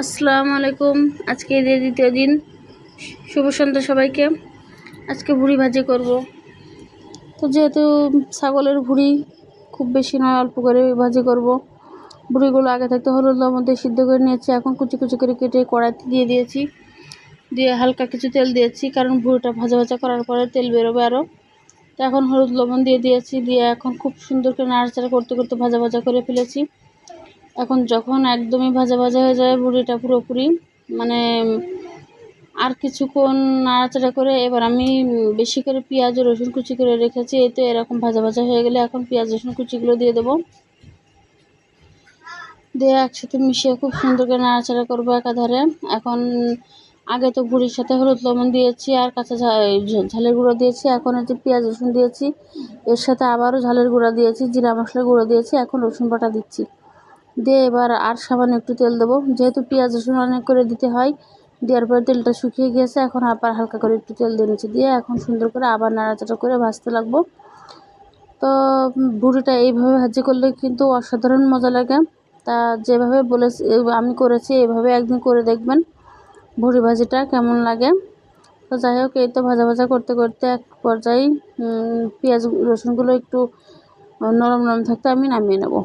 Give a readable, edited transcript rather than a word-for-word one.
আসসালামু আলাইকুম। আজকে ঈদের দ্বিতীয় দিন। শুভ সন্ধ্যা সবাইকে। আজকে ভুড়ি ভাজি করব। তো যেহেতু ছাগলের ভুড়ি খুব বেশি নয়, অল্প করে ভাজি করব। ভুড়িগুলো আগে থাকতে হলুদের মধ্যে সিদ্ধ করে নিয়েছি। এখন কুচি কুচি করে কেটে কড়াইতে দিয়ে দিয়েছি। দিয়ে হালকা কিছু তেল দিয়েছি, কারণ ভুড়িটা ভাজা ভাজা করার পরে তেল বেরোবে আরও। তো এখন হলুদ লবণ দিয়ে দিয়েছি। দিয়ে এখন খুব সুন্দর করে নাড়াচাড়া করতে করতে ভাজা ভাজা করে ফেলেছি। এখন যখন একদমই ভাজা ভাজা হয়ে যায় ভুড়িটা পুরোপুরি, মানে আর কিছুক্ষণ নাড়াচাড়া করে এবার আমি বেশি করে পেঁয়াজ ও রসুন কুচি করে রেখেছি। এতে এরকম ভাজা ভাজা হয়ে গেলে এখন পেঁয়াজ রসুন কুচিগুলো দিয়ে দেবো। দিয়ে একসাথে মিশিয়ে খুব সুন্দর করে নাড়াচাড়া করবো একাধারে। এখন আগে তো ভুড়ির সাথে হলুদ লবণ দিয়েছি আর কাঁচা ঝালের গুঁড়ো দিয়েছি। এখন এই যে পেঁয়াজ রসুন দিয়েছি, এর সাথে আবারও ঝালের গুঁড়ো দিয়েছি, জিরা মশলার গুঁড়ো দিয়েছি। এখন রসুন বাটা দিচ্ছি। দিয়ে এবার আর সামান্য একটু তেল দেবো, যেহেতু পেঁয়াজ রসুন অনেক করে দিতে হয়। দেওয়ার পরে তেলটা শুকিয়ে গিয়েছে, এখন আবার হালকা করে একটু তেল দিয়ে নিচ্ছি। দিয়ে এখন সুন্দর করে আবার নাড়াচাড়া করে ভাজতে লাগবো। তো ভুড়িটা এইভাবে ভাজি করলে কিন্তু অসাধারণ মজা লাগে। তা যেভাবে বলেছি আমি করেছি, এইভাবে একদিন করে দেখবেন ভুড়ি ভাজিটা কেমন লাগে। তো যাই হোক, এই তো ভাজা ভাজা করতে করতে এক পর্যায়ে পেঁয়াজ রসুনগুলো একটু নরম নরম থাকতে আমি নামিয়ে নেব।